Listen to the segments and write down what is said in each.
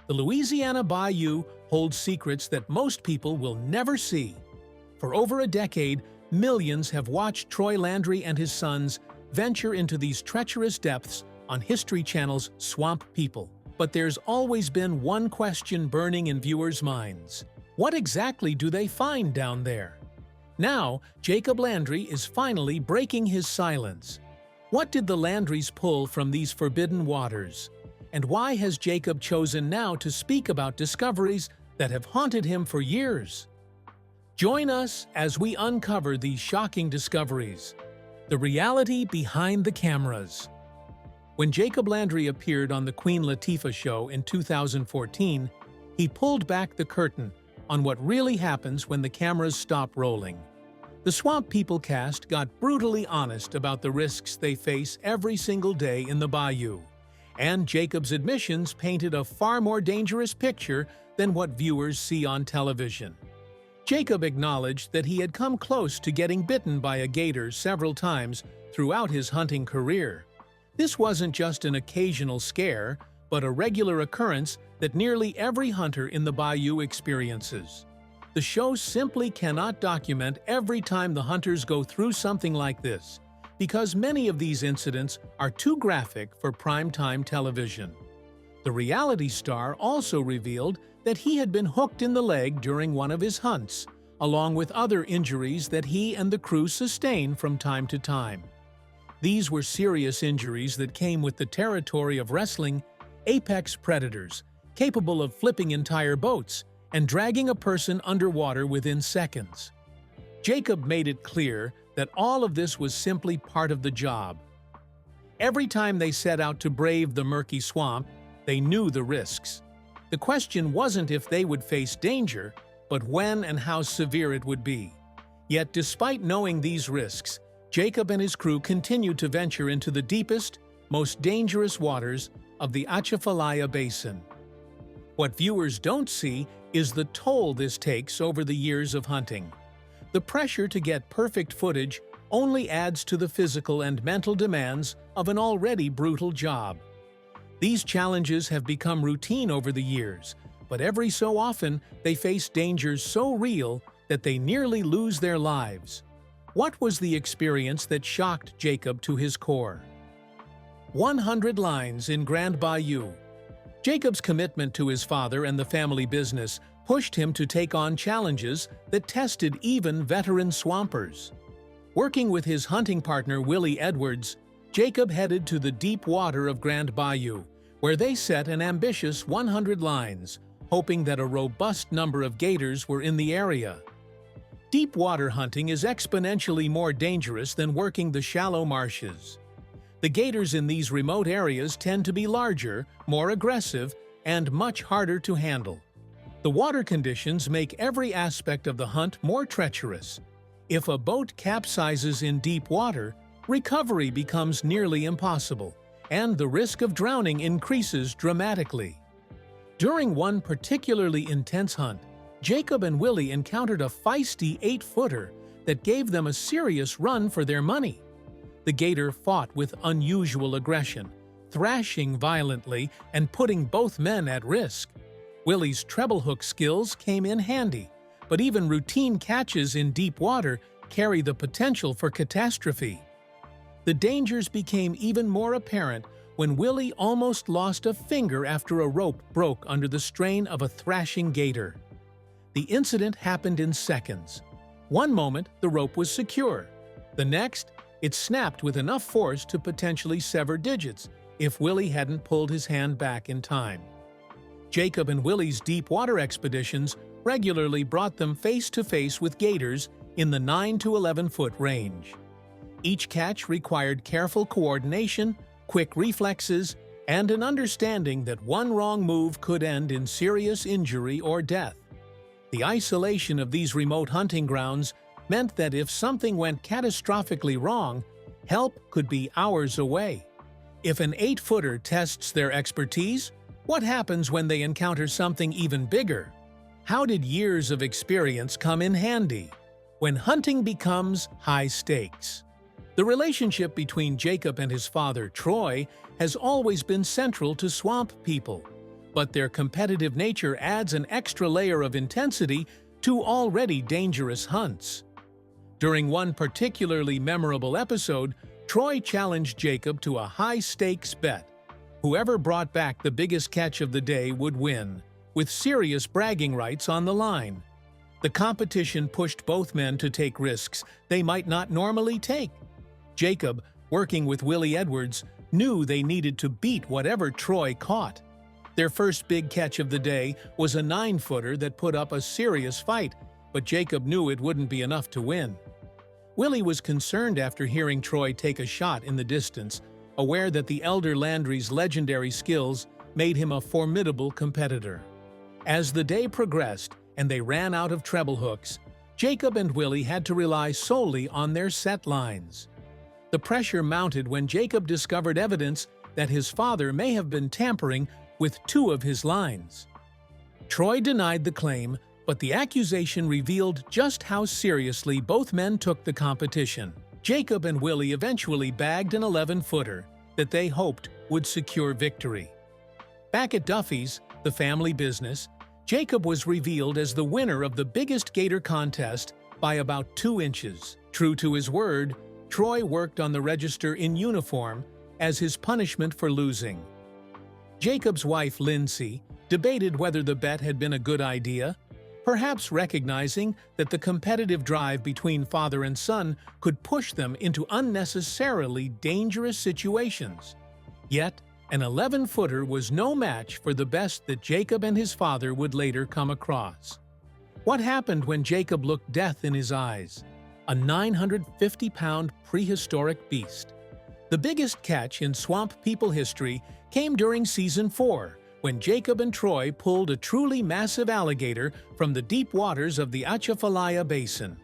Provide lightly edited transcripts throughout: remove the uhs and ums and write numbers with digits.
The Louisiana Bayou holds secrets that most people will never see. For over a decade, millions have watched Troy Landry and his sons venture into these treacherous depths on History Channel's Swamp People. But there's always been one question burning in viewers' minds. What exactly do they find down there? Now, Jacob Landry is finally breaking his silence. What did the Landrys pull from these forbidden waters? And why has Jacob chosen now to speak about discoveries that have haunted him for years? Join us as we uncover these shocking discoveries. The reality behind the cameras. When Jacob Landry appeared on the Queen Latifah show in 2014, he pulled back the curtain on what really happens when the cameras stop rolling. The Swamp People cast got brutally honest about the risks they face every single day in the Bayou, and Jacob's admissions painted a far more dangerous picture than what viewers see on television. Jacob acknowledged that he had come close to getting bitten by a gator several times throughout his hunting career. This wasn't just an occasional scare, but a regular occurrence that nearly every hunter in the Bayou experiences. The show simply cannot document every time the hunters go through something like this, because many of these incidents are too graphic for primetime television. The reality star also revealed that he had been hooked in the leg during one of his hunts, along with other injuries that he and the crew sustained from time to time. These were serious injuries that came with the territory of wrestling apex predators, capable of flipping entire boats and dragging a person underwater within seconds. Jacob made it clear that all of this was simply part of the job. Every time they set out to brave the murky swamp, they knew the risks. The question wasn't if they would face danger, but when and how severe it would be. Yet despite knowing these risks, Jacob and his crew continued to venture into the deepest, most dangerous waters of the Atchafalaya Basin. What viewers don't see is the toll this takes over the years of hunting. The pressure to get perfect footage only adds to the physical and mental demands of an already brutal job. These challenges have become routine over the years, but every so often they face dangers so real that they nearly lose their lives. What was the experience that shocked Jacob to his core? 100 lines in Grand Bayou. Jacob's commitment to his father and the family business pushed him to take on challenges that tested even veteran swampers. Working with his hunting partner Willie Edwards, Jacob headed to the deep water of Grand Bayou, where they set an ambitious 100 lines, hoping that a robust number of gators were in the area. Deep water hunting is exponentially more dangerous than working the shallow marshes. The gators in these remote areas tend to be larger, more aggressive, and much harder to handle. The water conditions make every aspect of the hunt more treacherous. If a boat capsizes in deep water, recovery becomes nearly impossible, and the risk of drowning increases dramatically. During one particularly intense hunt, Jacob and Willie encountered a feisty 8-footer that gave them a serious run for their money. The gator fought with unusual aggression, thrashing violently and putting both men at risk. Willie's treble hook skills came in handy, but even routine catches in deep water carry the potential for catastrophe. The dangers became even more apparent when Willie almost lost a finger after a rope broke under the strain of a thrashing gator. The incident happened in seconds. One moment, the rope was secure. The next, it snapped with enough force to potentially sever digits if Willie hadn't pulled his hand back in time. Jacob and Willie's deep water expeditions regularly brought them face to face with gators in the 9 to 11-foot range. Each catch required careful coordination, quick reflexes, and an understanding that one wrong move could end in serious injury or death. The isolation of these remote hunting grounds meant that if something went catastrophically wrong, help could be hours away. If an 8-footer tests their expertise, what happens when they encounter something even bigger? How did years of experience come in handy? When hunting becomes high stakes. The relationship between Jacob and his father, Troy, has always been central to Swamp People. but their competitive nature adds an extra layer of intensity to already dangerous hunts. During one particularly memorable episode, Troy challenged Jacob to a high-stakes bet. Whoever brought back the biggest catch of the day would win, with serious bragging rights on the line. The competition pushed both men to take risks they might not normally take. Jacob, working with Willie Edwards, knew they needed to beat whatever Troy caught. Their first big catch of the day was a 9-footer that put up a serious fight, but Jacob knew it wouldn't be enough to win. Willie was concerned after hearing Troy take a shot in the distance, aware that the elder Landry's legendary skills made him a formidable competitor. As the day progressed and they ran out of treble hooks, Jacob and Willie had to rely solely on their set lines. The pressure mounted when Jacob discovered evidence that his father may have been tampering with 2 of his lines. Troy denied the claim, but the accusation revealed just how seriously both men took the competition. Jacob and Willie eventually bagged an 11-footer that they hoped would secure victory. Back at Duffy's, the family business, Jacob was revealed as the winner of the biggest gator contest by about 2 inches. True to his word, Troy worked on the register in uniform as his punishment for losing. Jacob's wife, Lindsay, debated whether the bet had been a good idea, perhaps recognizing that the competitive drive between father and son could push them into unnecessarily dangerous situations. Yet, an 11-footer was no match for the best that Jacob and his father would later come across. What happened when Jacob looked death in his eyes? A 950-pound prehistoric beast. The biggest catch in swamp people history came during Season 4, when Jacob and Troy pulled a truly massive alligator from the deep waters of the Atchafalaya Basin.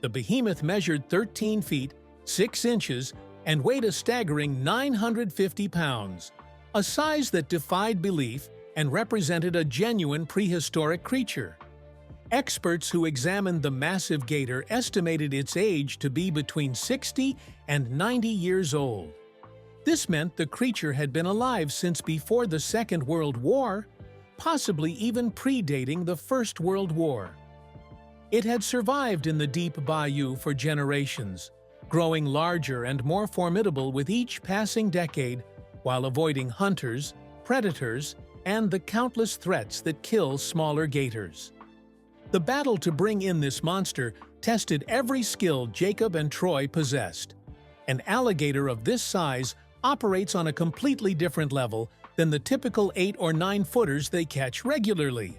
The behemoth measured 13 feet, 6 inches, and weighed a staggering 950 pounds, a size that defied belief and represented a genuine prehistoric creature. Experts who examined the massive gator estimated its age to be between 60 and 90 years old. This meant the creature had been alive since before the Second World War, possibly even predating the First World War. It had survived in the deep bayou for generations, growing larger and more formidable with each passing decade, while avoiding hunters, predators, and the countless threats that kill smaller gators. The battle to bring in this monster tested every skill Jacob and Troy possessed. An alligator of this size operates on a completely different level than the typical 8 or 9 footers they catch regularly.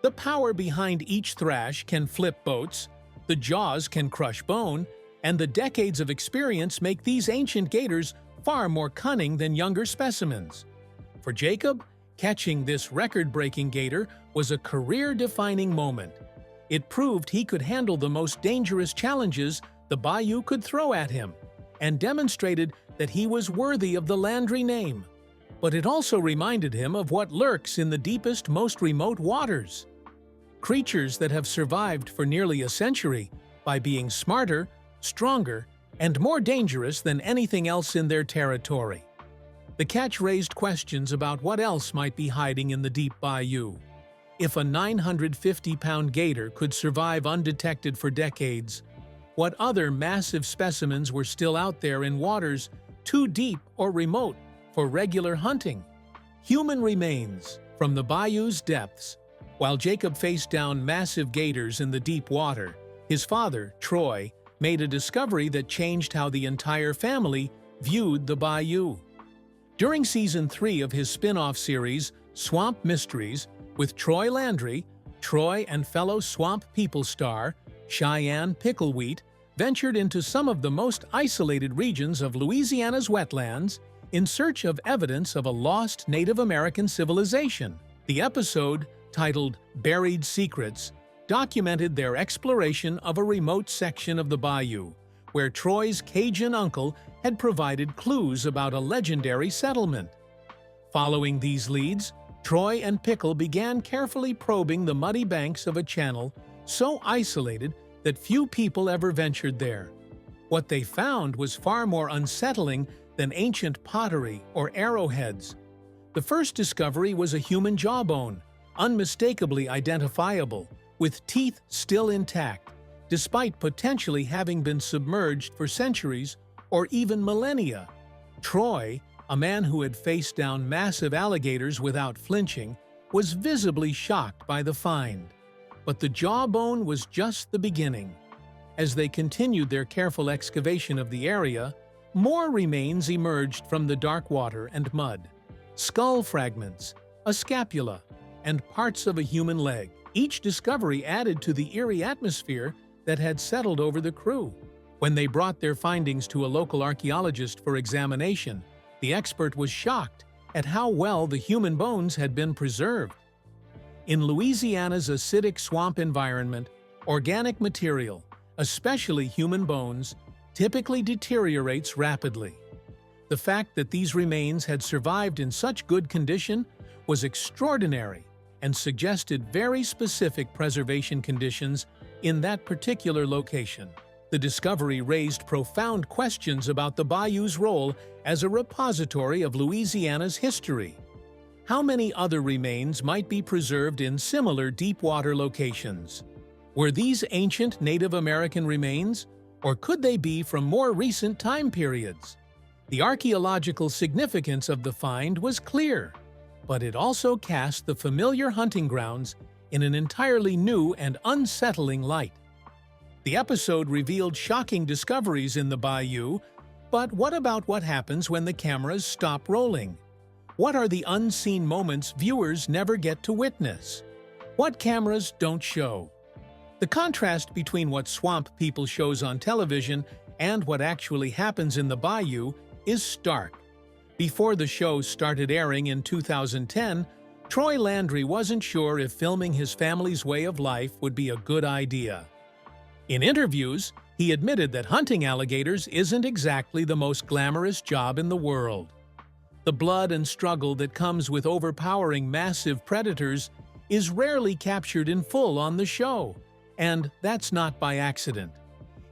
The power behind each thrash can flip boats, the jaws can crush bone, and the decades of experience make these ancient gators far more cunning than younger specimens. For Jacob, catching this record-breaking gator was a career-defining moment. It proved he could handle the most dangerous challenges the bayou could throw at him, and demonstrated that he was worthy of the Landry name. But it also reminded him of what lurks in the deepest, most remote waters. Creatures that have survived for nearly a century by being smarter, stronger, and more dangerous than anything else in their territory. The catch raised questions about what else might be hiding in the deep bayou. If a 950-pound gator could survive undetected for decades, what other massive specimens were still out there in waters too deep or remote for regular hunting? Human remains from the bayou's depths. While Jacob faced down massive gators in the deep water, his father, Troy, made a discovery that changed how the entire family viewed the bayou. During Season 3 of his spin-off series, Swamp Mysteries, with Troy Landry, Troy and fellow Swamp People star, Cheyenne Picklewheat, ventured into some of the most isolated regions of Louisiana's wetlands in search of evidence of a lost Native American civilization. The episode, titled Buried Secrets, documented their exploration of a remote section of the bayou, where Troy's Cajun uncle had provided clues about a legendary settlement. Following these leads, Troy and Pickle began carefully probing the muddy banks of a channel so isolated that few people ever ventured there. What they found was far more unsettling than ancient pottery or arrowheads. The first discovery was a human jawbone, unmistakably identifiable, with teeth still intact, despite potentially having been submerged for centuries or even millennia. Troy, a man who had faced down massive alligators without flinching, was visibly shocked by the find. But the jawbone was just the beginning. As they continued their careful excavation of the area, more remains emerged from the dark water and mud. Skull fragments, a scapula, and parts of a human leg. Each discovery added to the eerie atmosphere that had settled over the crew. When they brought their findings to a local archaeologist for examination, the expert was shocked at how well the human bones had been preserved. In Louisiana's acidic swamp environment, organic material, especially human bones, typically deteriorates rapidly. The fact that these remains had survived in such good condition was extraordinary and suggested very specific preservation conditions in that particular location. The discovery raised profound questions about the Bayou's role as a repository of Louisiana's history. How many other remains might be preserved in similar deep-water locations? Were these ancient Native American remains, or could they be from more recent time periods? The archaeological significance of the find was clear, but it also cast the familiar hunting grounds in an entirely new and unsettling light. The episode revealed shocking discoveries in the Bayou, but what about what happens when the cameras stop rolling? What are the unseen moments viewers never get to witness? What cameras don't show? The contrast between what Swamp People shows on television and what actually happens in the Bayou is stark. Before the show started airing in 2010, Troy Landry wasn't sure if filming his family's way of life would be a good idea. In interviews, he admitted that hunting alligators isn't exactly the most glamorous job in the world. The blood and struggle that comes with overpowering massive predators is rarely captured in full on the show, and that's not by accident.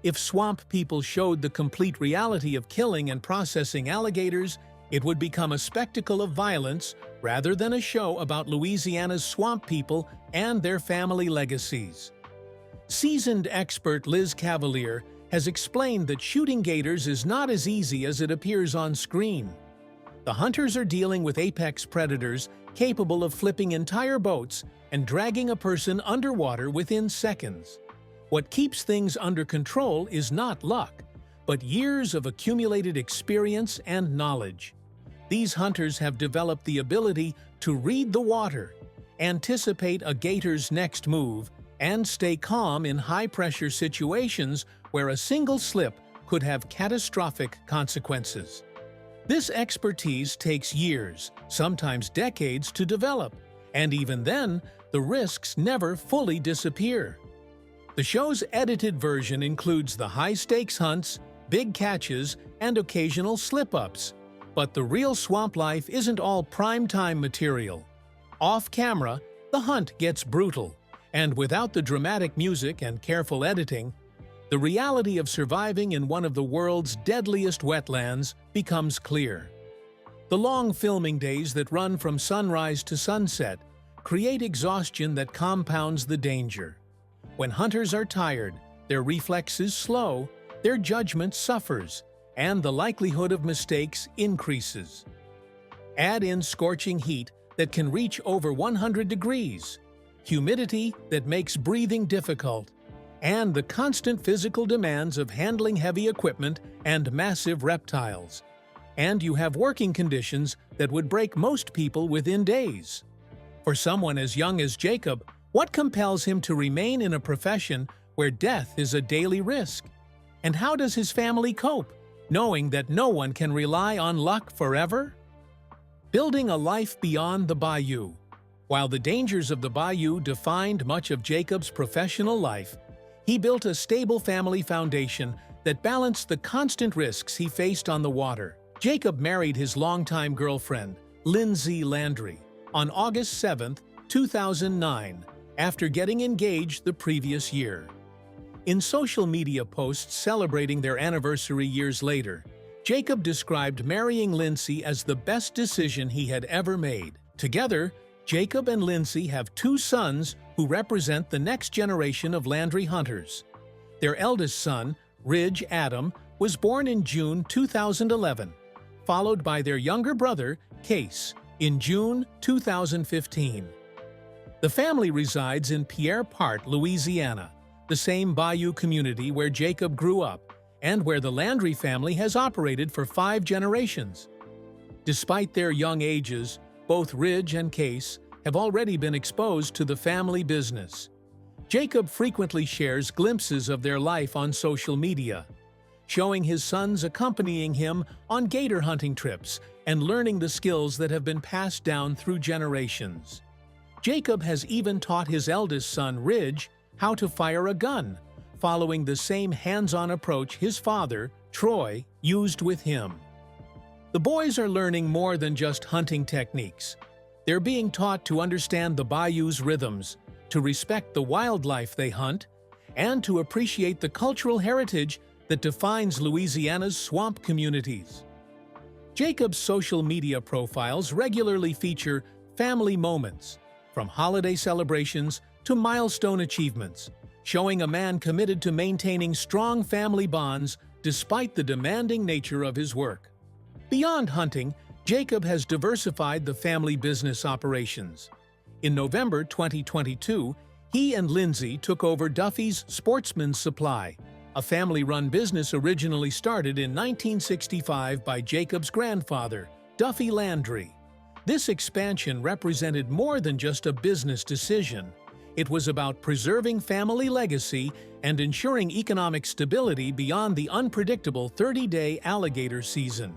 If Swamp People showed the complete reality of killing and processing alligators, it would become a spectacle of violence rather than a show about Louisiana's swamp people and their family legacies. Seasoned expert Liz Cavalier has explained that shooting gators is not as easy as it appears on screen. The hunters are dealing with apex predators capable of flipping entire boats and dragging a person underwater within seconds. What keeps things under control is not luck, but years of accumulated experience and knowledge. These hunters have developed the ability to read the water, anticipate a gator's next move, and stay calm in high-pressure situations where a single slip could have catastrophic consequences. This expertise takes years, sometimes decades, to develop, and even then, the risks never fully disappear. The show's edited version includes the high-stakes hunts, big catches, and occasional slip-ups. But the real swamp life isn't all prime-time material. Off-camera, the hunt gets brutal, and without the dramatic music and careful editing, the reality of surviving in one of the world's deadliest wetlands becomes clear. The long filming days that run from sunrise to sunset create exhaustion that compounds the danger. When hunters are tired, their reflexes slow, their judgment suffers, and the likelihood of mistakes increases. Add in scorching heat that can reach over 100 degrees, humidity that makes breathing difficult, and the constant physical demands of handling heavy equipment and massive reptiles. And you have working conditions that would break most people within days. For someone as young as Jacob, what compels him to remain in a profession where death is a daily risk? And how does his family cope, knowing that no one can rely on luck forever? Building a life beyond the Bayou. While the dangers of the Bayou defined much of Jacob's professional life, he built a stable family foundation that balanced the constant risks he faced on the water. Jacob married his longtime girlfriend, Troy Landry, on August 7, 2009, after getting engaged the previous year. In social media posts celebrating their anniversary years later, Jacob described marrying Lindsay as the best decision he had ever made. Together, Jacob and Lindsay have 2 sons who represent the next generation of Landry hunters. Their eldest son, Ridge Adam, was born in June 2011, followed by their younger brother, Case, in June 2015. The family resides in Pierre Part, Louisiana, the same Bayou community where Jacob grew up and where the Landry family has operated for 5 generations. Despite their young ages, both Ridge and Case have already been exposed to the family business. Jacob frequently shares glimpses of their life on social media, showing his sons accompanying him on gator hunting trips and learning the skills that have been passed down through generations. Jacob has even taught his eldest son, Ridge, how to fire a gun, following the same hands-on approach his father, Troy, used with him. The boys are learning more than just hunting techniques. They're being taught to understand the Bayou's rhythms, to respect the wildlife they hunt, and to appreciate the cultural heritage that defines Louisiana's swamp communities. Jacob's social media profiles regularly feature family moments, from holiday celebrations to milestone achievements, showing a man committed to maintaining strong family bonds despite the demanding nature of his work. Beyond hunting, Jacob has diversified the family business operations. In November 2022, he and Lindsay took over Duffy's Sportsman's Supply, a family-run business originally started in 1965 by Jacob's grandfather, Troy Landry. This expansion represented more than just a business decision. It was about preserving family legacy and ensuring economic stability beyond the unpredictable 30-day alligator season.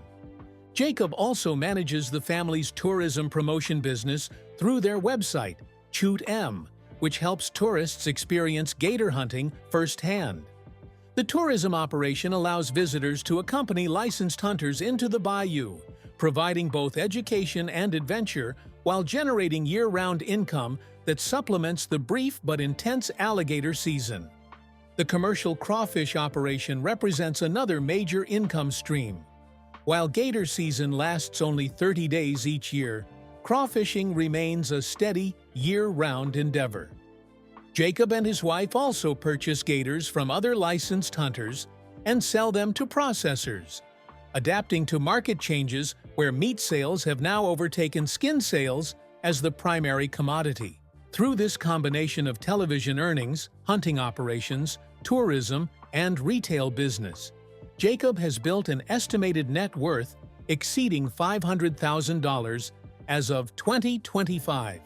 Jacob also manages the family's tourism promotion business through their website, Shoot M, which helps tourists experience gator hunting firsthand. The tourism operation allows visitors to accompany licensed hunters into the Bayou, providing both education and adventure while generating year-round income that supplements the brief but intense alligator season. The commercial crawfish operation represents another major income stream. While gator season lasts only 30 days each year, crawfishing remains a steady, year-round endeavor. Jacob and his wife also purchase gators from other licensed hunters and sell them to processors, adapting to market changes where meat sales have now overtaken skin sales as the primary commodity. Through this combination of television earnings, hunting operations, tourism, and retail business, Jacob has built an estimated net worth exceeding $500,000 as of 2025.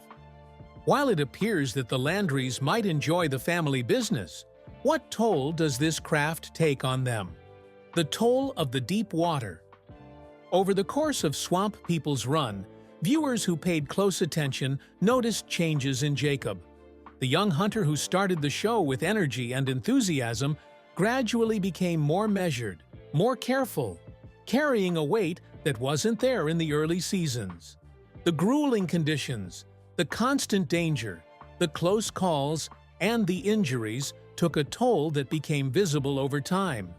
While it appears that the Landrys might enjoy the family business, what toll does this craft take on them? The toll of the deep water. Over the course of Swamp People's run, viewers who paid close attention noticed changes in Jacob. The young hunter who started the show with energy and enthusiasm gradually became more measured, more careful, carrying a weight that wasn't there in the early seasons. The grueling conditions, the constant danger, the close calls, and the injuries took a toll that became visible over time.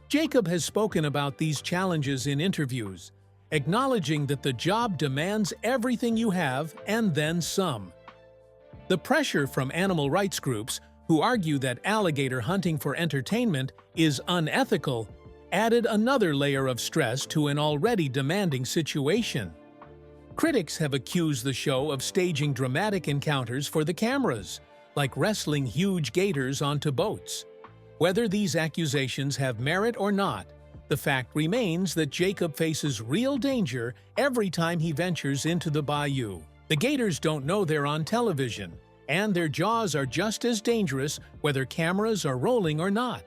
Jacob has spoken about these challenges in interviews, acknowledging that the job demands everything you have and then some. The pressure from animal rights groups, who argue that alligator hunting for entertainment is unethical, added another layer of stress to an already demanding situation. Critics have accused the show of staging dramatic encounters for the cameras, like wrestling huge gators onto boats. Whether these accusations have merit or not, the fact remains that Jacob faces real danger every time he ventures into the Bayou. The gators don't know they're on television, and their jaws are just as dangerous whether cameras are rolling or not.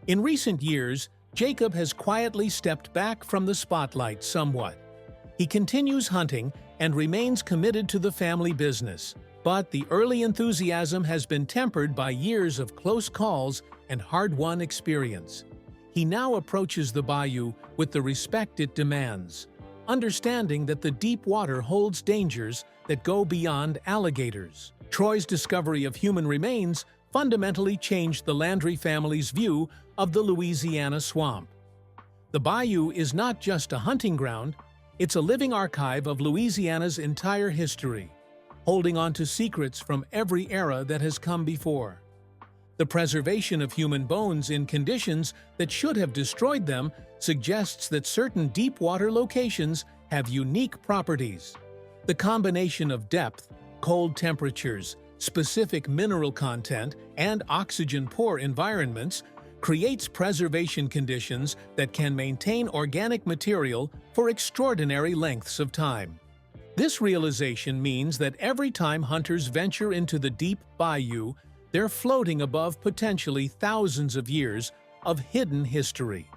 In recent years, Jacob has quietly stepped back from the spotlight somewhat. He continues hunting and remains committed to the family business, but the early enthusiasm has been tempered by years of close calls and hard-won experience. He now approaches the Bayou with the respect it demands, understanding that the deep water holds dangers that go beyond alligators. Troy's discovery of human remains fundamentally changed the Landry family's view of the Louisiana swamp. The Bayou is not just a hunting ground, it's a living archive of Louisiana's entire history, holding on to secrets from every era that has come before. The preservation of human bones in conditions that should have destroyed them suggests that certain deep-water locations have unique properties. The combination of depth, cold temperatures, specific mineral content, and oxygen-poor environments creates preservation conditions that can maintain organic material for extraordinary lengths of time. This realization means that every time hunters venture into the deep bayou, they're floating above potentially thousands of years of hidden history.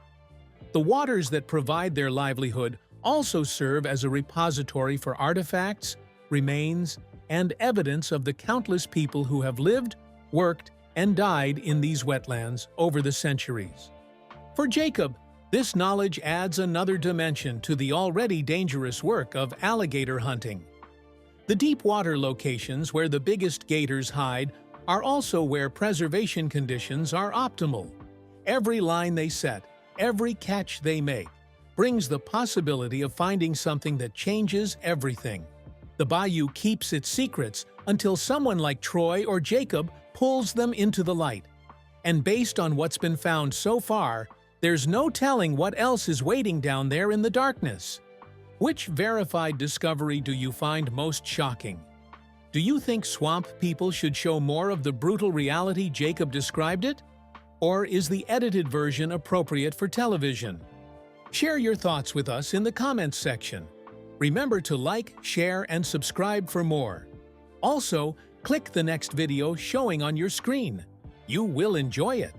The waters that provide their livelihood also serve as a repository for artifacts, remains, and evidence of the countless people who have lived, worked, and died in these wetlands over the centuries. For Jacob, this knowledge adds another dimension to the already dangerous work of alligator hunting. The deep water locations where the biggest gators hide are also where preservation conditions are optimal. Every line they set, every catch they make, brings the possibility of finding something that changes everything. The bayou keeps its secrets until someone like Troy or Jacob pulls them into the light. And based on what's been found so far, there's no telling what else is waiting down there in the darkness. Which verified discovery do you find most shocking? Do you think swamp people should show more of the brutal reality Jacob described it? Or is the edited version appropriate for television? Share your thoughts with us in the comments section. Remember to like, share, and subscribe for more. Also, click the next video showing on your screen. You will enjoy it.